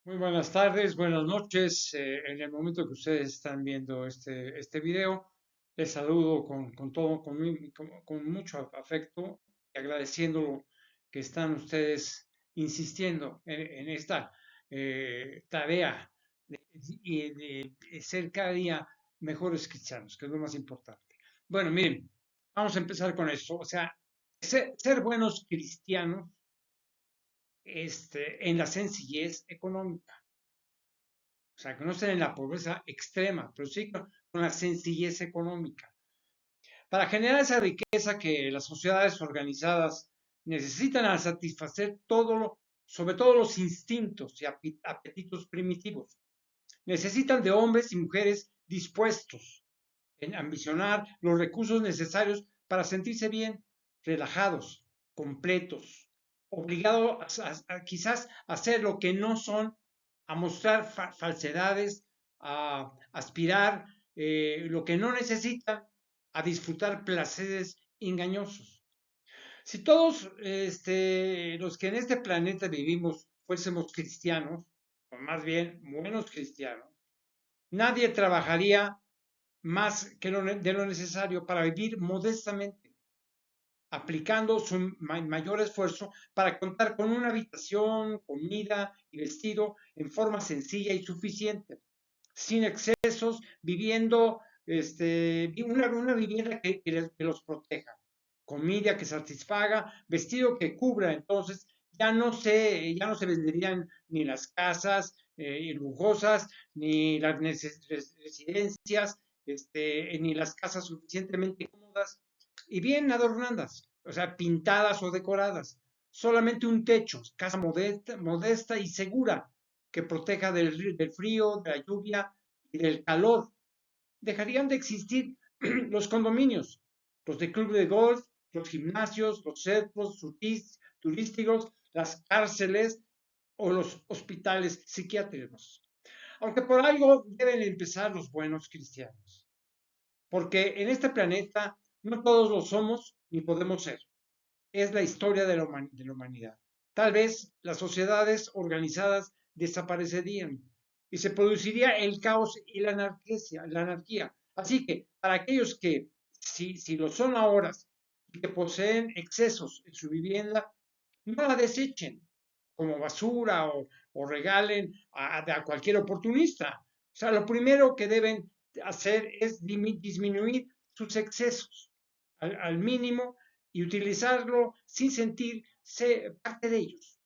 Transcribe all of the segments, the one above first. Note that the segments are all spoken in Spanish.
Muy buenas tardes, buenas noches. En el momento que ustedes están viendo este video, les saludo con todo, con mucho afecto y agradeciendo que están ustedes insistiendo en esta tarea de ser cada día mejores cristianos, que es lo más importante. Bueno, miren, vamos a empezar con esto. O sea, ser buenos cristianos en la sencillez económica. O sea, que no estén en la pobreza extrema, pero sí con la sencillez económica. Para generar esa riqueza que las sociedades organizadas necesitan al satisfacer sobre todo los instintos y apetitos primitivos. Necesitan de hombres y mujeres dispuestos en ambicionar los recursos necesarios para sentirse bien, relajados, completos, obligados quizás a hacer lo que no son, a mostrar falsedades, a aspirar lo que no necesitan, a disfrutar placeres engañosos. Si todos los que en este planeta vivimos fuésemos cristianos, o más bien buenos cristianos, nadie trabajaría más de lo necesario para vivir modestamente, aplicando su mayor esfuerzo para contar con una habitación, comida y vestido en forma sencilla y suficiente, sin excesos, viviendo una vivienda que los proteja, comida que satisfaga, vestido que cubra. Entonces ya no se venderían ni las casas lujosas, ni las residencias, ni las casas suficientemente cómodas y bien adornadas, o sea, pintadas o decoradas. Solamente un techo, casa modesta y segura que proteja del frío, de la lluvia y del calor. Dejarían de existir los condominios, los de club de golf, los gimnasios, los centros turísticos, las cárceles o los hospitales psiquiátricos. Aunque por algo deben empezar los buenos cristianos. Porque en este planeta no todos lo somos ni podemos ser. Es la historia de la humanidad. Tal vez las sociedades organizadas desaparecerían y se produciría el caos y la anarquía. Así que para aquellos que, si lo son ahora, y que poseen excesos en su vivienda, no la desechen como basura o regalen a cualquier oportunista. O sea, lo primero que deben hacer es disminuir sus excesos al mínimo y utilizarlo sin sentirse parte de ellos.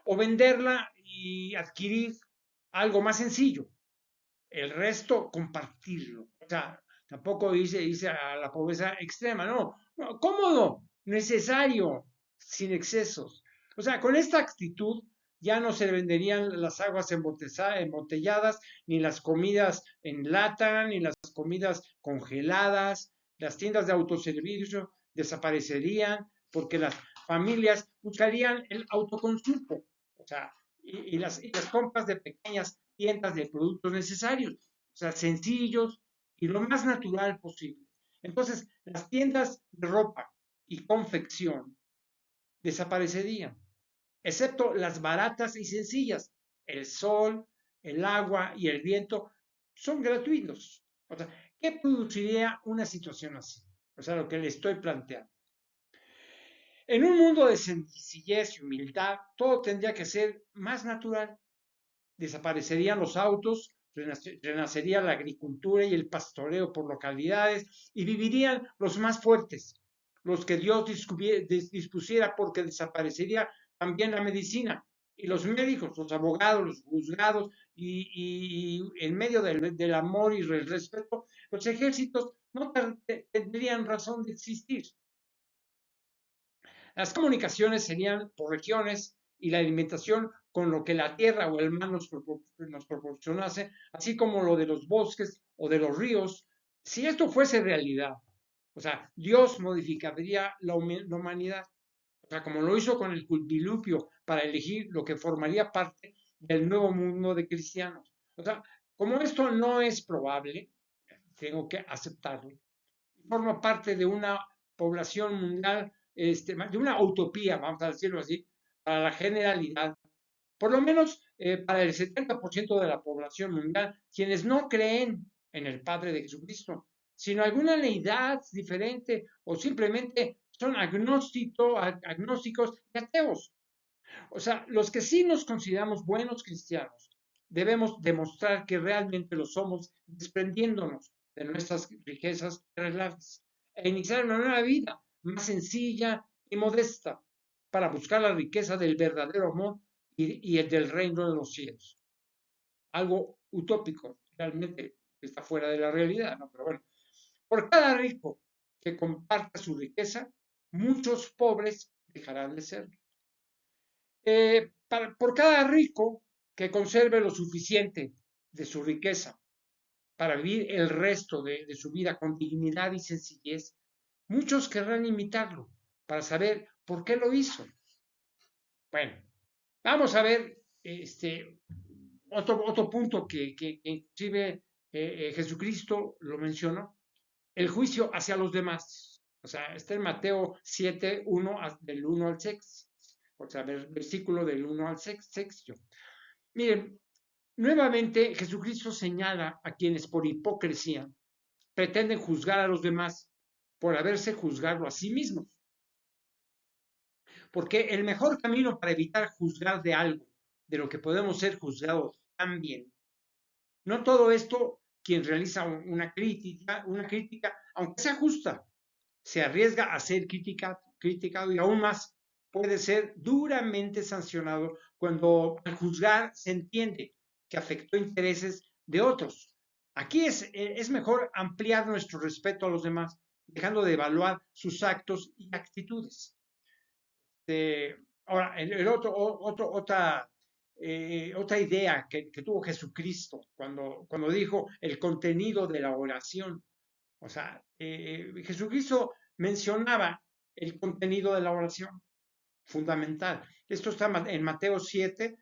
O venderla y adquirir algo más sencillo. El resto, compartirlo. O sea, tampoco dice a la pobreza extrema, no. No, cómodo, necesario, sin excesos. O sea, con esta actitud ya no se venderían las aguas embotelladas, ni las comidas en lata, ni las comidas congeladas, las tiendas de autoservicio desaparecerían porque las familias buscarían el autoconsumo, o sea, y las compras de pequeñas tiendas de productos necesarios, o sea, sencillos y lo más natural posible. Entonces, las tiendas de ropa y confección desaparecerían, excepto las baratas y sencillas. El sol, el agua y el viento son gratuitos. O sea, ¿qué produciría una situación así? O sea, lo que le estoy planteando. En un mundo de sencillez y humildad, todo tendría que ser más natural. Desaparecerían los autos, renacería la agricultura y el pastoreo por localidades y vivirían los más fuertes, los que Dios dispusiera, porque desaparecería también la medicina y los médicos, los abogados, los juzgados y en medio del amor y el respeto, los ejércitos no tendrían razón de existir. Las comunicaciones serían por regiones y la alimentación con lo que la tierra o el mar nos proporcionase, así como lo de los bosques o de los ríos. Si esto fuese realidad, o sea, Dios modificaría la humanidad, o sea, como lo hizo con el diluvio para elegir lo que formaría parte del nuevo mundo de cristianos. O sea, como esto no es probable, tengo que aceptarlo, forma parte de una población mundial, de una utopía, vamos a decirlo así, para la generalidad. Por lo menos para el 70% de la población mundial, quienes no creen en el Padre de Jesucristo, sino alguna deidad diferente o simplemente son agnósticos y ateos. O sea, los que sí nos consideramos buenos cristianos, debemos demostrar que realmente lo somos desprendiéndonos de nuestras riquezas terrenales e iniciar una nueva vida más sencilla y modesta para buscar la riqueza del verdadero amor y el del reino de los cielos. Algo utópico, realmente está fuera de la realidad, ¿no? Pero bueno, por cada rico que comparta su riqueza, muchos pobres dejarán de serlo. Por cada rico que conserve lo suficiente de su riqueza para vivir el resto de su vida con dignidad y sencillez, muchos querrán imitarlo para saber por qué lo hizo. Bueno, vamos a ver otro punto que inclusive Jesucristo lo mencionó, el juicio hacia los demás. O sea, está en Mateo 7, 1, del 1 al 6. O sea, versículo del 1 al 6. Miren, nuevamente Jesucristo señala a quienes por hipocresía pretenden juzgar a los demás por haberse juzgado a sí mismos. Porque el mejor camino para evitar juzgar de algo, de lo que podemos ser juzgados también, no todo esto, quien realiza una crítica, aunque sea justa, se arriesga a ser criticado y aún más puede ser duramente sancionado cuando al juzgar se entiende que afectó intereses de otros. Aquí es mejor ampliar nuestro respeto a los demás, dejando de evaluar sus actos y actitudes. Ahora, otra idea que tuvo Jesucristo cuando dijo el contenido de la oración. O sea, Jesucristo mencionaba el contenido de la oración fundamental. Esto está en Mateo 7,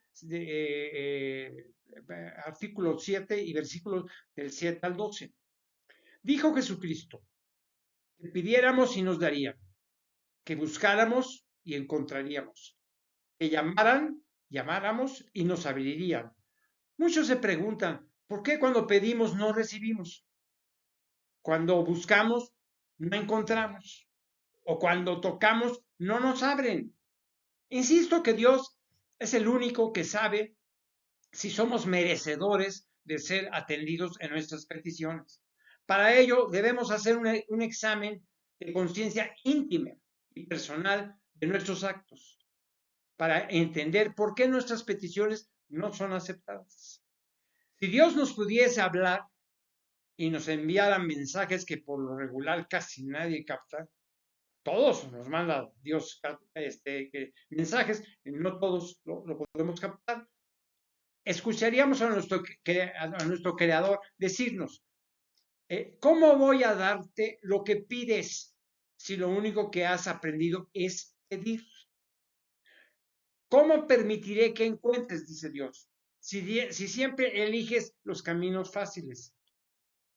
artículo 7 y versículos del 7 al 12. Dijo Jesucristo que pidiéramos y nos darían, que buscáramos y encontraríamos, que llamáramos y nos abrirían. Muchos se preguntan, ¿por qué cuando pedimos no recibimos? Cuando buscamos no encontramos. O cuando tocamos no nos abren. Insisto que Dios es el único que sabe si somos merecedores de ser atendidos en nuestras peticiones. Para ello debemos hacer un examen de conciencia íntima y personal de nuestros actos, para entender por qué nuestras peticiones no son aceptadas. Si Dios nos pudiese hablar y nos enviara mensajes que por lo regular casi nadie capta, todos nos manda Dios mensajes, no todos lo podemos captar. Escucharíamos a nuestro Creador decirnos, ¿cómo voy a darte lo que pides si lo único que has aprendido es pedir? ¿Cómo permitiré que encuentres, dice Dios, si siempre eliges los caminos fáciles?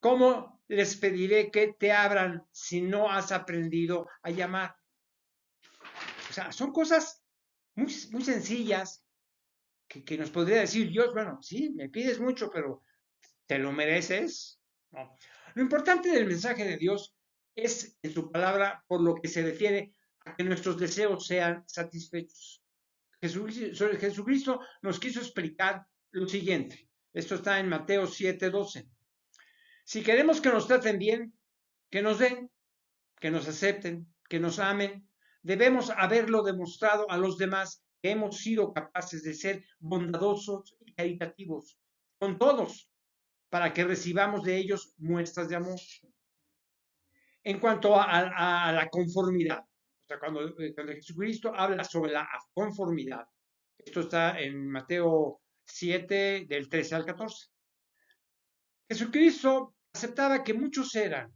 ¿Cómo les pediré que te abran si no has aprendido a llamar? O sea, son cosas muy, muy sencillas que nos podría decir Dios, bueno, sí, me pides mucho, pero ¿te lo mereces? No. Lo importante del mensaje de Dios es en su palabra por lo que se refiere a que nuestros deseos sean satisfechos. Jesucristo nos quiso explicar lo siguiente. Esto está en Mateo 7:12. Si queremos que nos traten bien, que nos den, que nos acepten, que nos amen, debemos haberlo demostrado a los demás que hemos sido capaces de ser bondadosos y caritativos con todos para que recibamos de ellos muestras de amor. En cuanto a la conformidad, o sea, cuando Jesucristo habla sobre la conformidad, esto está en Mateo 7, del 13 al 14. Jesucristo aceptaba que muchos eran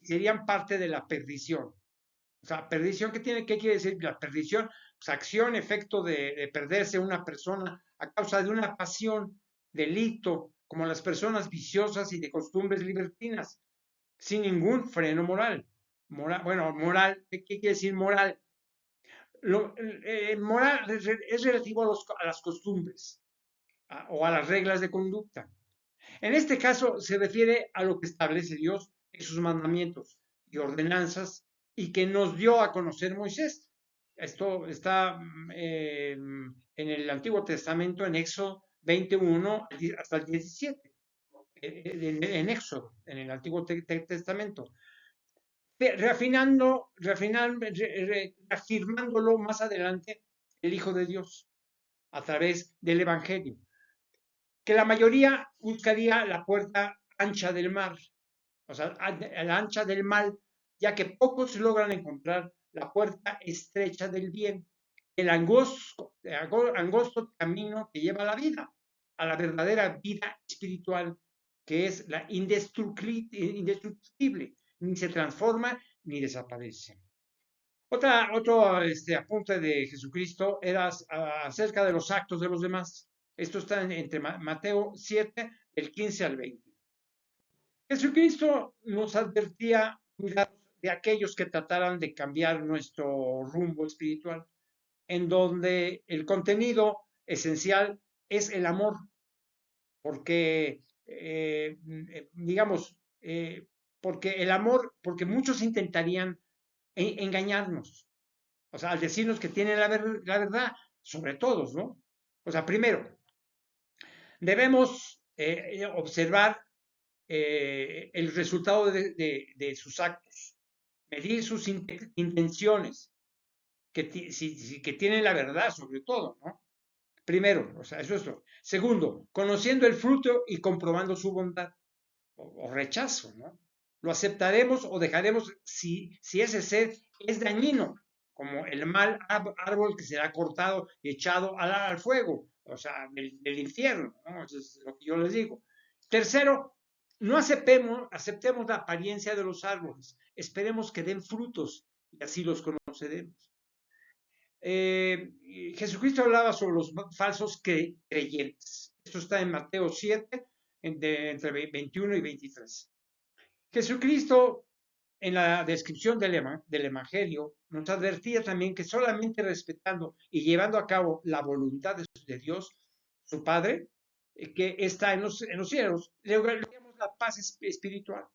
y serían parte de la perdición. O sea, perdición, ¿qué quiere decir la perdición? Pues acción, efecto de perderse una persona a causa de una pasión, delito, como las personas viciosas y de costumbres libertinas, sin ningún freno moral. Moral, ¿qué quiere decir moral? Moral es relativo a las costumbres o a las reglas de conducta. En este caso se refiere a lo que establece Dios en sus mandamientos y ordenanzas y que nos dio a conocer Moisés. Esto está en el Antiguo Testamento, en Éxodo 21 hasta el 17, en Éxodo, en el Antiguo Testamento. Reafirmándolo más adelante el Hijo de Dios a través del Evangelio, que la mayoría buscaría la puerta ancha del mar, o sea, a la ancha del mal, ya que pocos logran encontrar la puerta estrecha del bien, el angosto camino que lleva a la vida, a la verdadera vida espiritual, que es la indestructible, ni se transforma ni desaparece. Otro apunte de Jesucristo era acerca de los actos de los demás. Esto está entre Mateo 7, del 15 al 20. Jesucristo nos advertía de aquellos que trataran de cambiar nuestro rumbo espiritual, en donde el contenido esencial es el amor, porque, digamos, porque el amor, porque muchos intentarían engañarnos, o sea, al decirnos que tienen la verdad sobre todos, ¿no? O sea, primero, debemos observar el resultado de sus actos, medir sus intenciones, que tienen la verdad sobre todo, ¿no? Primero, o sea, eso es lo. Segundo, conociendo el fruto y comprobando su bondad o rechazo, ¿no? Lo aceptaremos o dejaremos si ese ser es dañino, como el mal árbol que será cortado y echado al fuego, o sea, del infierno, ¿no? Eso es lo que yo les digo. Tercero, no aceptemos la apariencia de los árboles, esperemos que den frutos y así los conoceremos. Jesucristo hablaba sobre los falsos creyentes. Esto está en Mateo 7, entre 21 y 23. Jesucristo, en la descripción del Evangelio, nos advertía también que solamente respetando y llevando a cabo la voluntad de Dios, su Padre, que está en los cielos, lograríamos la paz espiritual.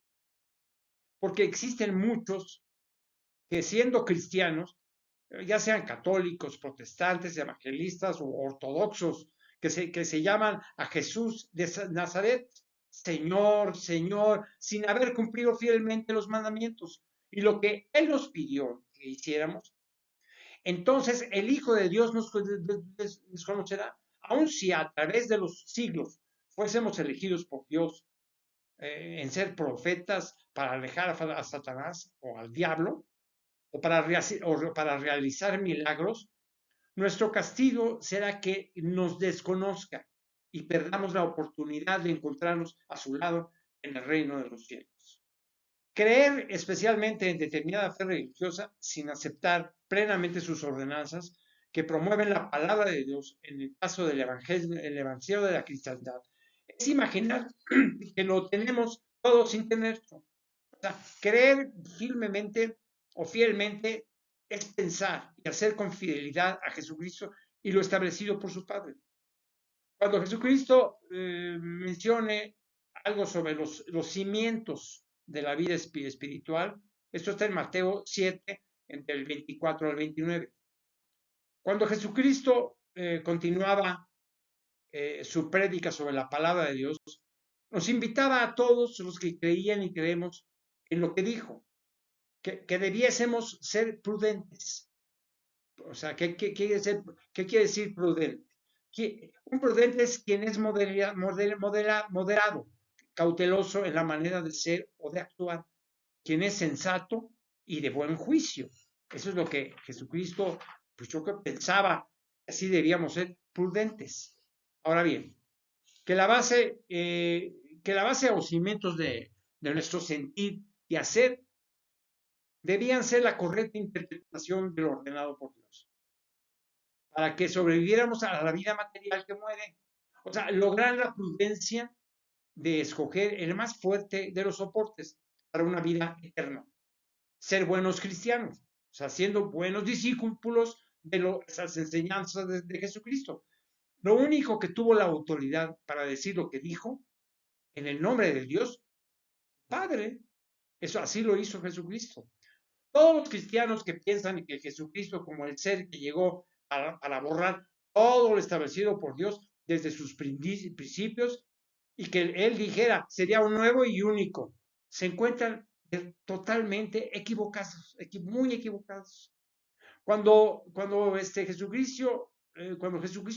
Porque existen muchos que siendo cristianos, ya sean católicos, protestantes, evangelistas o ortodoxos, que se llaman a Jesús de Nazaret, Señor, Señor, sin haber cumplido fielmente los mandamientos y lo que Él nos pidió que hiciéramos. Entonces el Hijo de Dios nos conocerá, aun si a través de los siglos fuésemos elegidos por Dios en ser profetas para alejar a Satanás o al diablo, o para realizar milagros, nuestro castigo será que nos desconozca y perdamos la oportunidad de encontrarnos a su lado en el reino de los cielos. Creer especialmente en determinada fe religiosa sin aceptar plenamente sus ordenanzas que promueven la palabra de Dios en el caso del evangelio de la cristiandad es imaginar que lo tenemos todo sin tenerlo. O sea, creer firmemente o fielmente es pensar y hacer con fidelidad a Jesucristo y lo establecido por su Padre. Cuando Jesucristo mencione algo sobre los cimientos de la vida espiritual, esto está en Mateo 7, entre el 24 al 29. Cuando Jesucristo continuaba su prédica sobre la palabra de Dios, nos invitaba a todos los que creían y creemos en lo que dijo, que debiésemos ser prudentes. O sea, ¿qué quiere decir prudente? Un prudente es quien es moderado, cauteloso en la manera de ser o de actuar, quien es sensato y de buen juicio. Eso es lo que Jesucristo, pues yo creo que pensaba, así debíamos ser prudentes. Ahora bien, que la base o cimientos de nuestro sentir y hacer debían ser la correcta interpretación de lo ordenado por Dios, para que sobreviviéramos a la vida material que muere. O sea, lograr la prudencia de escoger el más fuerte de los soportes para una vida eterna. Ser buenos cristianos, o sea, siendo buenos discípulos de esas enseñanzas de Jesucristo. Lo único que tuvo la autoridad para decir lo que dijo en el nombre de Dios, Padre, eso así lo hizo Jesucristo. Todos los cristianos que piensan que Jesucristo como el ser que llegó para borrar todo lo establecido por Dios desde sus principios y que él dijera sería un nuevo y único, se encuentran totalmente equivocados, muy equivocados. Cuando Jesucristo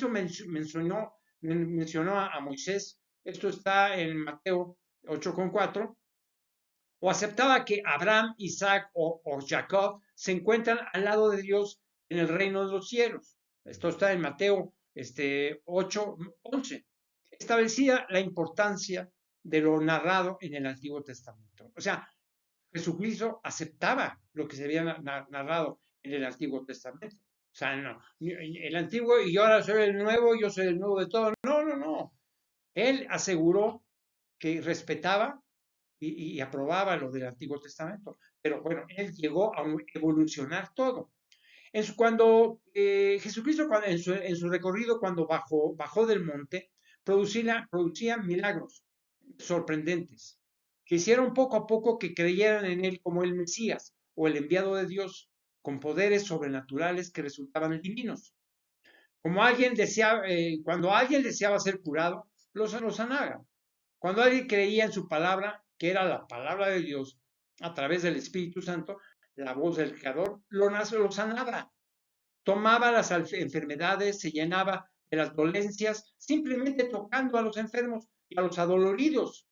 mencionó a Moisés, esto está en Mateo 8,4, o aceptaba que Abraham, Isaac o Jacob se encuentran al lado de Dios en el reino de los cielos. Esto está en Mateo 8:11. Establecía la importancia de lo narrado en el Antiguo Testamento. O sea, Jesucristo aceptaba lo que se había narrado en el Antiguo Testamento. O sea, no, el antiguo y yo ahora soy el nuevo, yo soy el nuevo de todo. No, no, no. Él aseguró que respetaba y aprobaba lo del Antiguo Testamento. Pero bueno, él llegó a evolucionar todo. Cuando Jesucristo, en su recorrido, cuando bajó del monte, producía milagros sorprendentes, que hicieron poco a poco que creyeran en él como el Mesías o el enviado de Dios, con poderes sobrenaturales que resultaban divinos. Cuando alguien deseaba ser curado, lo sanaba. Cuando alguien creía en su palabra, que era la palabra de Dios, a través del Espíritu Santo, la voz del Creador, lo sanaba. Tomaba las enfermedades, se llenaba de las dolencias, simplemente tocando a los enfermos y a los adoloridos.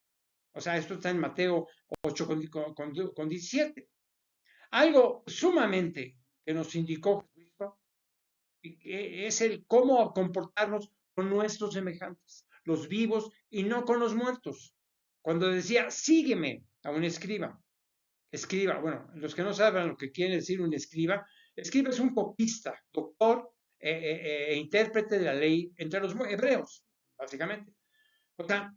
O sea, esto está en Mateo 8:17. Algo sumamente que nos indicó Jesucristo es el cómo comportarnos con nuestros semejantes, los vivos y no con los muertos. Cuando decía, sígueme a un escriba. Escriba, bueno, los que no saben lo que quiere decir un escriba es un copista, doctor intérprete de la ley entre los hebreos, básicamente. O sea,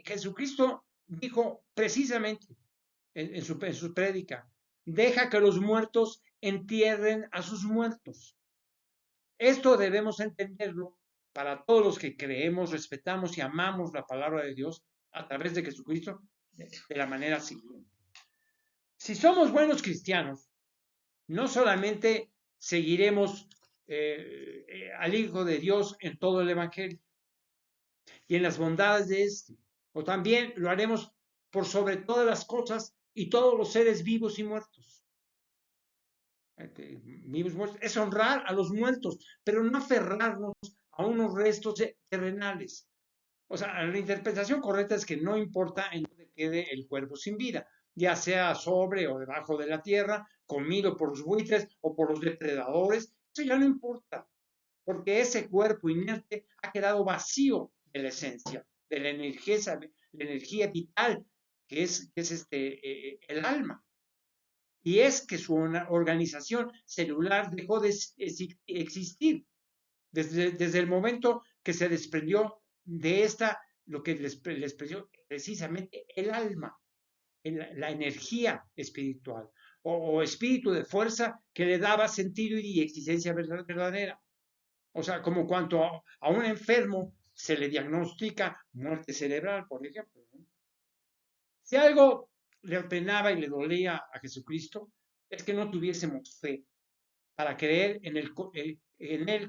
Jesucristo dijo precisamente en su prédica, deja que los muertos entierren a sus muertos. Esto debemos entenderlo para todos los que creemos, respetamos y amamos la palabra de Dios a través de Jesucristo de la manera siguiente. Si somos buenos cristianos, no solamente seguiremos al Hijo de Dios en todo el Evangelio y en las bondades de este, o también lo haremos por sobre todas las cosas y todos los seres vivos y muertos. Es honrar a los muertos, pero no aferrarnos a unos restos terrenales. O sea, la interpretación correcta es que no importa en dónde quede el cuerpo sin vida, ya sea sobre o debajo de la tierra, comido por los buitres o por los depredadores, eso ya no importa, porque ese cuerpo inerte ha quedado vacío de la esencia, de la energía vital que es el alma. Y es que su organización celular dejó de existir desde el momento que se desprendió de lo que les expresó precisamente el alma, la energía espiritual o espíritu de fuerza que le daba sentido y existencia verdadera. O sea, como cuando a un enfermo se le diagnostica muerte cerebral, por ejemplo. Si algo le apenaba y le dolía a Jesucristo, es que no tuviésemos fe para creer en él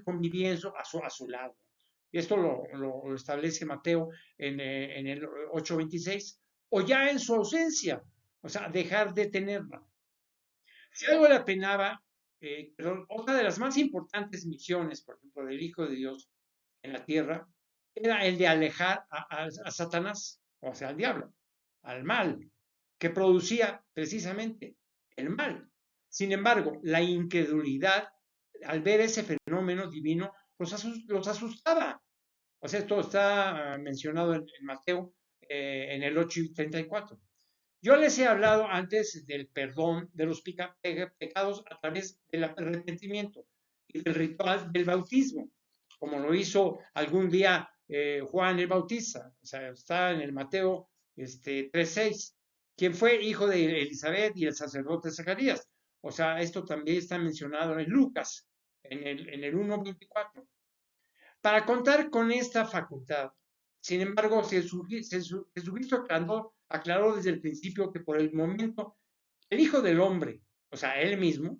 conviviendo a su lado. Y esto lo establece Mateo en el 8:26, o ya en su ausencia, o sea, dejar de tenerla. Si algo le apenaba, otra de las más importantes misiones, por ejemplo, del Hijo de Dios en la tierra, era el de alejar a Satanás, o sea, al diablo, al mal, que producía precisamente el mal. Sin embargo, la incredulidad, al ver ese fenómeno divino, los asustaba. O sea, esto está mencionado en Mateo en el 8:34. Yo les he hablado antes del perdón de los pecados a través del arrepentimiento y del ritual del bautismo, como lo hizo algún día Juan el Bautista. O sea, está en el Mateo 3:6, quien fue hijo de Elizabeth y el sacerdote Zacarías. O sea, esto también está mencionado en Lucas, en el 1:24. Para contar con esta facultad, sin embargo, Jesucristo aclaró desde el principio que por el momento el Hijo del Hombre, o sea, él mismo,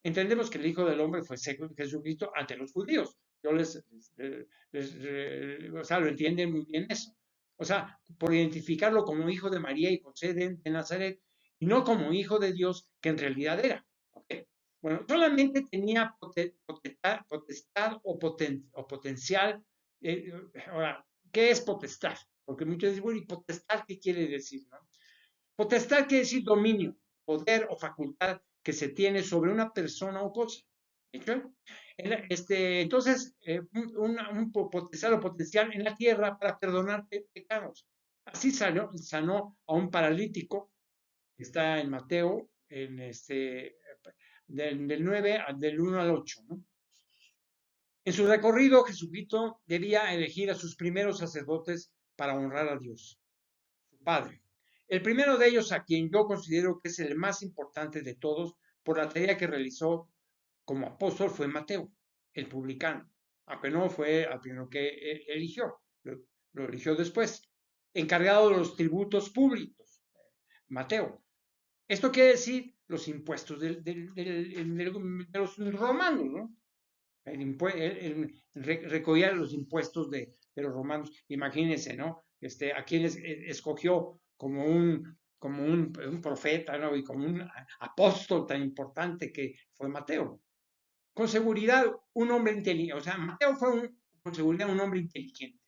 entendemos que el Hijo del Hombre fue Jesucristo ante los judíos. Yo o sea, lo entienden muy bien eso. O sea, por identificarlo como hijo de María y José de Nazaret, y no como hijo de Dios, que en realidad era. ¿Okay? Bueno, solamente tenía potestad o potencial. Ahora, ¿qué es potestad? Porque muchos dicen, bueno, ¿y potestad qué quiere decir? ¿No? Potestad quiere decir dominio, poder o facultad que se tiene sobre una persona o cosa. Entonces, un potencial en la tierra para perdonar pecados. Así sanó a un paralítico, que está en Mateo, del 9, del 1 al 8. ¿No? En su recorrido, Jesucristo debía elegir a sus primeros sacerdotes para honrar a Dios, su Padre. El primero de ellos, a quien yo considero que es el más importante de todos por la tarea que realizó como apóstol, fue Mateo, el publicano, aunque no fue el primero que eligió, lo eligió después, encargado de los tributos públicos, Mateo. Esto quiere decir los impuestos de los romanos, ¿no? Recogía los impuestos de los romanos. Imagínense, ¿no? A quienes escogió como un profeta, ¿no? Y como un apóstol tan importante que fue Mateo. Con seguridad, un hombre inteligente, o sea, Mateo fue con seguridad un hombre inteligente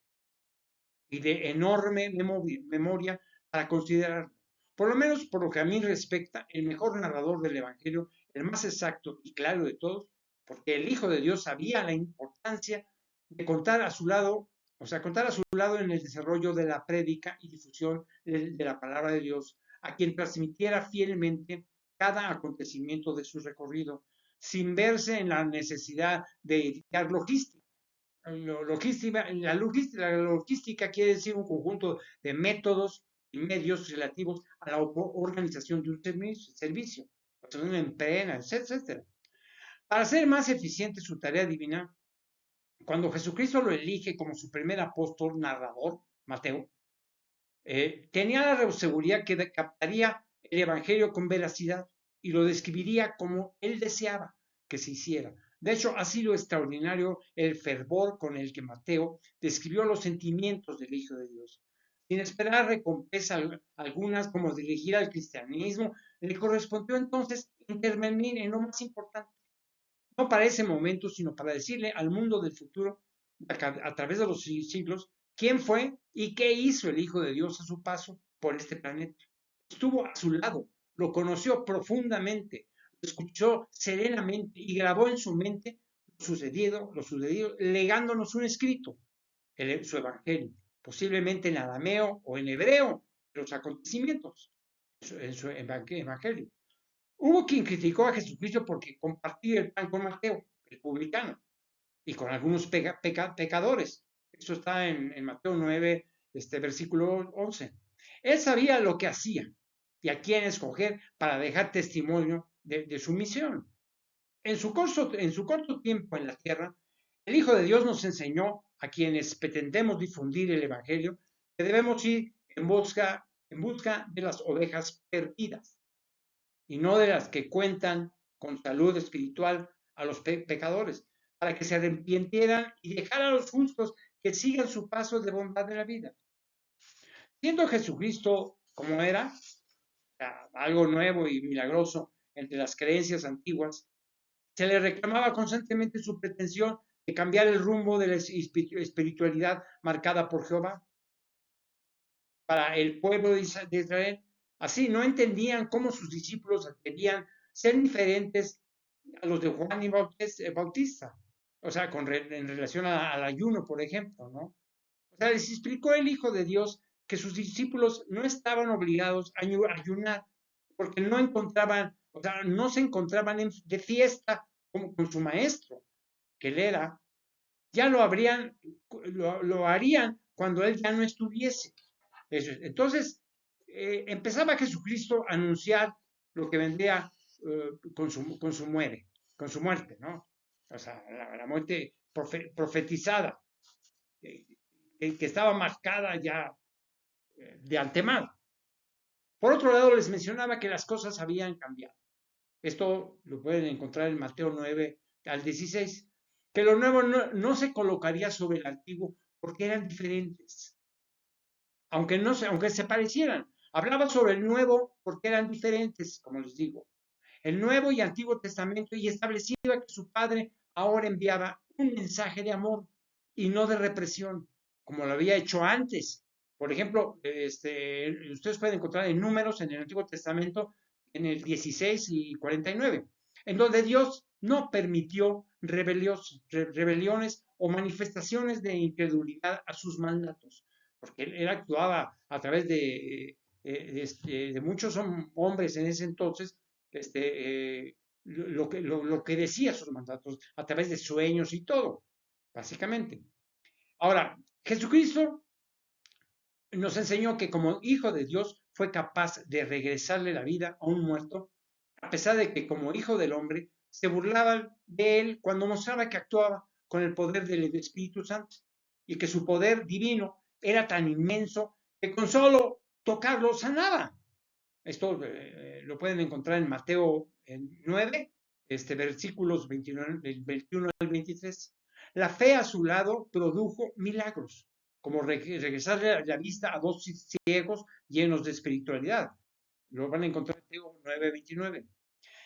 y de enorme memoria para considerar, por lo menos por lo que a mí respecta, el mejor narrador del Evangelio, el más exacto y claro de todos, porque el Hijo de Dios sabía la importancia de contar a su lado, o sea, contar a su lado en el desarrollo de la prédica y difusión de la palabra de Dios, a quien transmitiera fielmente cada acontecimiento de su recorrido, sin verse en la necesidad de editar logística. La logística quiere decir un conjunto de métodos y medios relativos a la organización de un servicio, de una empresa, etc. Para hacer más eficiente su tarea divina, cuando Jesucristo lo elige como su primer apóstol narrador, Mateo, tenía la seguridad que captaría el Evangelio con veracidad y lo describiría como él deseaba que se hiciera. De hecho, ha sido extraordinario el fervor con el que Mateo describió los sentimientos del Hijo de Dios. Sin esperar recompensa algunas, como dirigir al cristianismo, le correspondió entonces intervenir en lo más importante, no para ese momento, sino para decirle al mundo del futuro, a través de los siglos, quién fue y qué hizo el Hijo de Dios a su paso por este planeta. Estuvo a su lado, lo conoció profundamente, lo escuchó serenamente y grabó en su mente lo sucedido, legándonos un escrito, su evangelio, posiblemente en arameo o en hebreo, los acontecimientos, en su evangelio. Hubo quien criticó a Jesucristo porque compartía el pan con Mateo, el publicano, y con algunos pecadores. Eso está en Mateo 9, versículo 11. Él sabía lo que hacía y a quién escoger para dejar testimonio de su misión. En su corto tiempo en la tierra, el Hijo de Dios nos enseñó a quienes pretendemos difundir el Evangelio que debemos ir en busca de las ovejas perdidas y no de las que cuentan con salud espiritual a los pecadores, para que se arrepintieran y dejaran a los justos que sigan su paso de bondad de la vida. Siendo Jesucristo como era, algo nuevo y milagroso entre las creencias antiguas, se le reclamaba constantemente su pretensión de cambiar el rumbo de la espiritualidad marcada por Jehová para el pueblo de Israel. Así no entendían cómo sus discípulos debían ser diferentes a los de Juan y Bautista, o sea, en relación al ayuno, por ejemplo, ¿no? O sea, les explicó el Hijo de Dios que sus discípulos no estaban obligados a ayunar porque no encontraban, o sea, no se encontraban de fiesta como con su maestro, que él era, ya lo harían cuando él ya no estuviese. Entonces, empezaba Jesucristo a anunciar lo que vendría con su muerte, ¿no? O sea, la muerte profetizada, que estaba marcada ya de antemano. Por otro lado, les mencionaba que las cosas habían cambiado. Esto lo pueden encontrar en Mateo 9 al 16, que lo nuevo no se colocaría sobre el antiguo porque eran diferentes, aunque se parecieran. Hablaba sobre el nuevo porque eran diferentes, como les digo. El Nuevo y Antiguo Testamento, y establecía que su Padre ahora enviaba un mensaje de amor y no de represión, como lo había hecho antes. Por ejemplo, ustedes pueden encontrar en Números en el Antiguo Testamento, en el 16 y 49, en donde Dios no permitió rebeliones o manifestaciones de incredulidad a sus mandatos, porque él actuaba a través de muchos hombres en ese entonces, lo que decía sus mandatos a través de sueños y todo, básicamente. Ahora, Jesucristo nos enseñó que como hijo de Dios fue capaz de regresarle la vida a un muerto, a pesar de que como hijo del hombre se burlaban de él cuando mostraba que actuaba con el poder del Espíritu Santo y que su poder divino era tan inmenso que con solo tocarlo sanaba. Esto lo pueden encontrar en Mateo 9, versículos 21 al 23. La fe a su lado produjo milagros, como regresarle la vista a dos ciegos llenos de espiritualidad. Lo van a encontrar en Mateo 9, 29.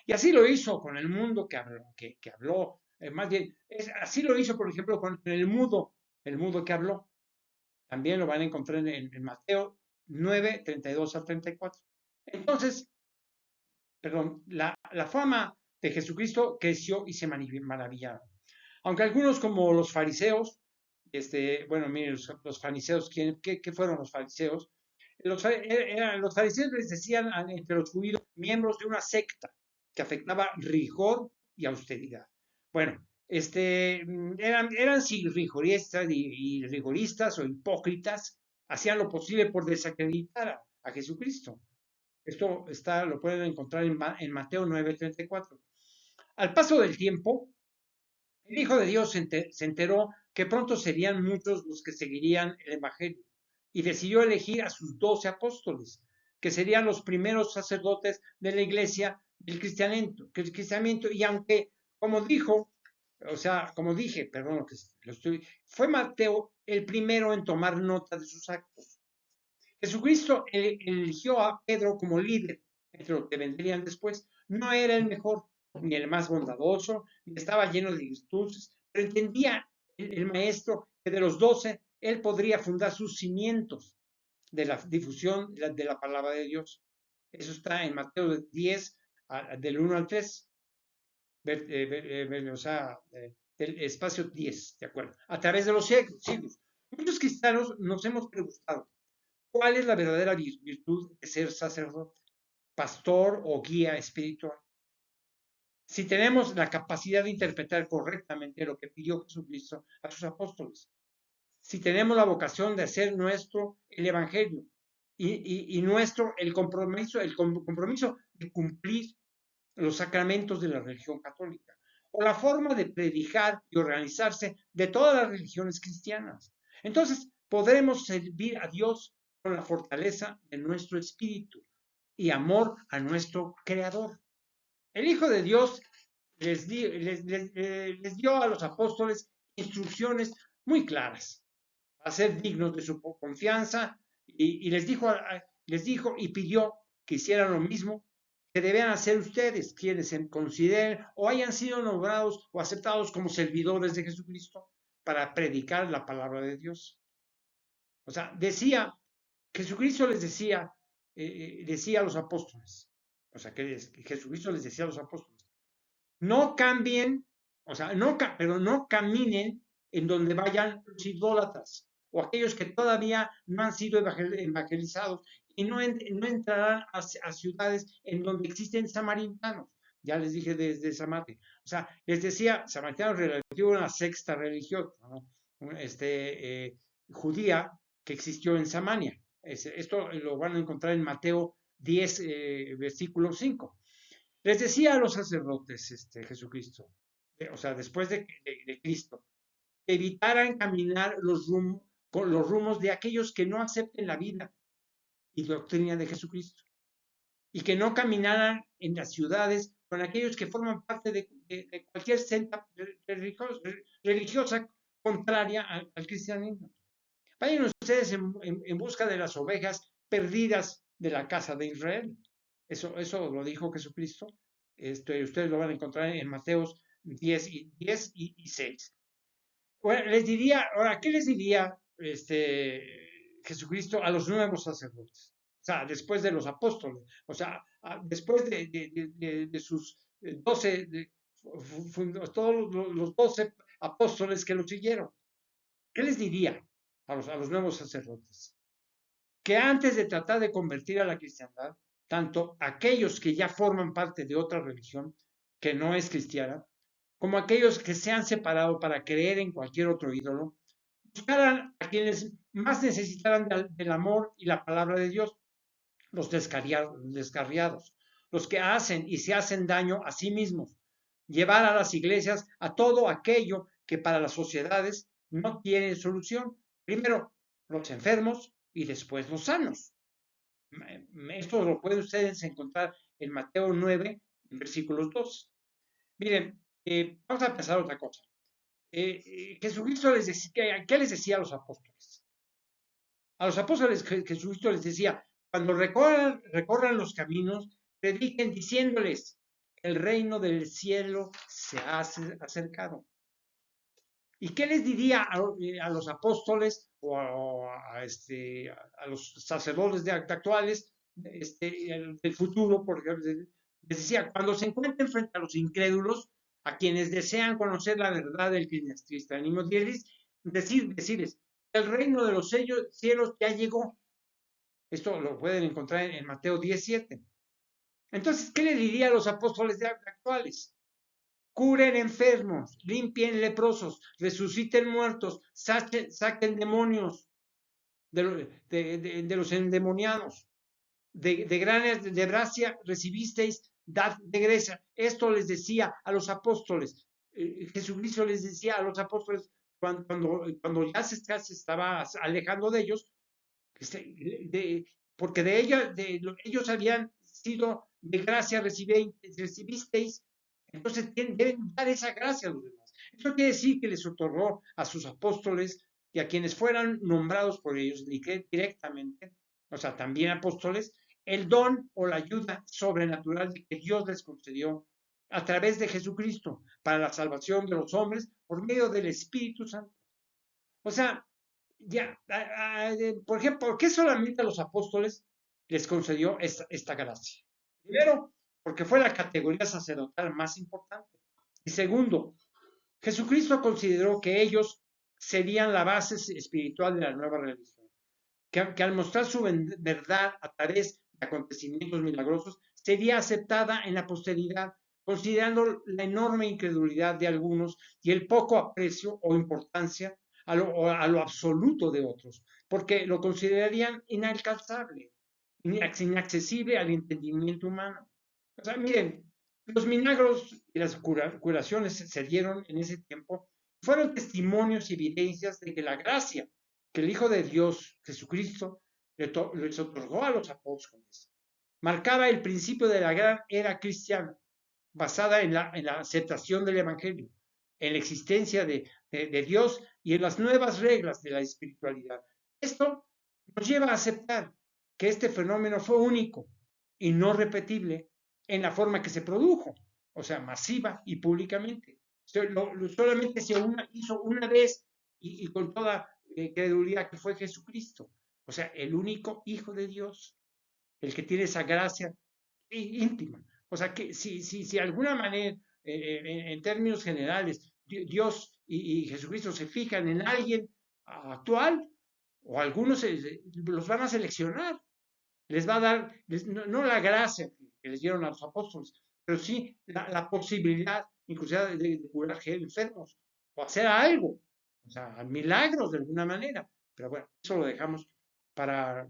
Y así lo hizo con el mundo que habló, más bien, así lo hizo, por ejemplo, con el mudo que habló. También lo van a encontrar en Mateo 9, 32 al 34. Entonces, perdón, la fama de Jesucristo creció y se maravillaron. Aunque algunos como los fariseos, bueno, miren, los fariseos, ¿qué fueron los fariseos? Los fariseos les decían entre los judíos miembros de una secta que afectaba rigor y austeridad. Bueno, eran sí rigoristas o hipócritas, hacían lo posible por desacreditar a Jesucristo. Esto lo pueden encontrar en Mateo 9:34. Al paso del tiempo, el Hijo de Dios se enteró que pronto serían muchos los que seguirían el Evangelio y decidió elegir a sus 12 apóstoles, que serían los primeros sacerdotes de la iglesia del cristianamiento. Y aunque, como dije, perdón, fue Mateo el primero en tomar nota de sus actos. Jesucristo eligió a Pedro como líder entre los que vendrían después. No era el mejor, ni el más bondadoso, ni estaba lleno de virtudes, pero entendía el maestro que de los 12 él podría fundar sus cimientos de la difusión de la palabra de Dios. Eso está en Mateo 10, del 1 al 3, o sea, del espacio 10, ¿de acuerdo? A través de los siglos. Muchos cristianos nos hemos preguntado, ¿cuál es la verdadera virtud de ser sacerdote, pastor o guía espiritual? Si tenemos la capacidad de interpretar correctamente lo que pidió Jesucristo a sus apóstoles, si tenemos la vocación de hacer nuestro el Evangelio y nuestro el compromiso de cumplir los sacramentos de la religión católica, o la forma de predicar y organizarse de todas las religiones cristianas. Entonces, podremos servir a Dios con la fortaleza de nuestro espíritu y amor a nuestro Creador. El Hijo de Dios les dio a los apóstoles instrucciones muy claras a ser dignos de su confianza y les dijo y pidió que hicieran lo mismo que deben hacer ustedes, quienes se consideren o hayan sido nombrados o aceptados como servidores de Jesucristo para predicar la palabra de Dios. O sea, Jesucristo les decía a los apóstoles, o sea, que Jesucristo les decía a los apóstoles, no cambien, o sea, pero no caminen en donde vayan los idólatras o aquellos que todavía no han sido evangelizados y no entrarán a ciudades en donde existen samaritanos. Ya les dije desde Samate. O sea, les decía, samaritanos relativo a una sexta religión, ¿no? Judía que existió en Samania. Esto lo van a encontrar en Mateo 10, versículo 5. Les decía a los sacerdotes, Jesucristo, o sea, después de Cristo, que evitaran caminar con los rumos de aquellos que no acepten la vida y doctrina de Jesucristo, y que no caminaran en las ciudades con aquellos que forman parte de cualquier secta religiosa contraria al cristianismo. Vayan ustedes en busca de las ovejas perdidas de la casa de Israel. Eso lo dijo Jesucristo. Ustedes lo van a encontrar en Mateos 10 y 6. Bueno, ahora, ¿qué les diría Jesucristo a los nuevos sacerdotes? O sea, después de los apóstoles, o sea, después de sus 12, todos los 12 apóstoles que lo siguieron. ¿Qué les diría a los nuevos sacerdotes? Que antes de tratar de convertir a la cristiandad, tanto aquellos que ya forman parte de otra religión que no es cristiana, como aquellos que se han separado para creer en cualquier otro ídolo, buscaran a quienes más necesitaran del amor y la palabra de Dios, los descarriados, los que hacen y se hacen daño a sí mismos, llevar a las iglesias a todo aquello que para las sociedades no tiene solución. Primero los enfermos y después los sanos. Esto lo pueden ustedes encontrar en Mateo 9, versículos 2. Miren, vamos a pensar otra cosa. Jesucristo les decía, ¿qué les decía a los apóstoles? A los apóstoles Jesucristo les decía, cuando recorran los caminos, prediquen diciéndoles, el reino del cielo se ha acercado. ¿Y qué les diría a los apóstoles o a los sacerdotes actuales del futuro? Porque les decía, cuando se encuentren frente a los incrédulos, a quienes desean conocer la verdad del cristianismo, decirles, el reino de los cielos ya llegó. Esto lo pueden encontrar en Mateo 17. Entonces, ¿qué le diría a los apóstoles actuales? Curen enfermos, limpien leprosos, resuciten muertos, saquen demonios de los endemoniados. De gracia recibisteis, dad de gracia. Esto les decía a los apóstoles. Jesucristo les decía a los apóstoles cuando ya se estaba alejando de ellos, porque ellos habían sido de gracia recibisteis, entonces deben dar esa gracia a los demás. Eso quiere decir que les otorgó a sus apóstoles y a quienes fueran nombrados por ellos directamente, o sea, también apóstoles, el don o la ayuda sobrenatural que Dios les concedió a través de Jesucristo para la salvación de los hombres por medio del Espíritu Santo. O sea, ya, por ejemplo, ¿por qué solamente a los apóstoles les concedió esta gracia? Primero, porque fue la categoría sacerdotal más importante. Y segundo, Jesucristo consideró que ellos serían la base espiritual de la nueva religión, que al mostrar su verdad a través de acontecimientos milagrosos, sería aceptada en la posteridad, considerando la enorme incredulidad de algunos y el poco aprecio o importancia a lo absoluto de otros, porque lo considerarían inalcanzable, inaccesible al entendimiento humano. O sea, miren, los milagros y las curaciones se dieron en ese tiempo, fueron testimonios y evidencias de que la gracia que el Hijo de Dios, Jesucristo, les otorgó a los apóstoles, marcaba el principio de la gran era cristiana, basada en la aceptación del Evangelio, en la existencia de Dios y en las nuevas reglas de la espiritualidad. Esto nos lleva a aceptar que este fenómeno fue único y no repetible en la forma que se produjo, o sea, masiva y públicamente. Solamente se hizo una vez y con toda credulidad que fue Jesucristo, o sea, el único Hijo de Dios, el que tiene esa gracia íntima. O sea, que si de alguna manera, en términos generales, Dios y Jesucristo se fijan en alguien actual, o algunos los van a seleccionar, les va a dar, no la gracia que les dieron a los apóstoles, pero sí la posibilidad, inclusive, de curar enfermos, o hacer algo, o sea, milagros de alguna manera. Pero bueno, eso lo dejamos para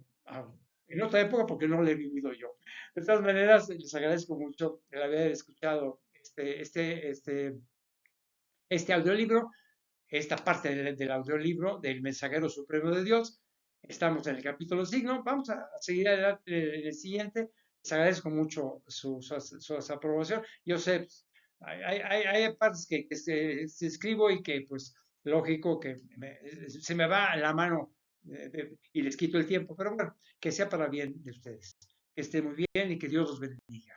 en otra época porque no lo he vivido yo. De todas maneras, les agradezco mucho el haber escuchado este audiolibro, esta parte del audiolibro del Mensajero Supremo de Dios. Estamos en el capítulo signo. Vamos a seguir adelante en el siguiente. Les agradezco mucho su aprobación. Yo sé, hay partes que se escribo y que, pues, lógico que se me va la mano y les quito el tiempo, pero bueno, que sea para bien de ustedes. Que estén muy bien y que Dios los bendiga.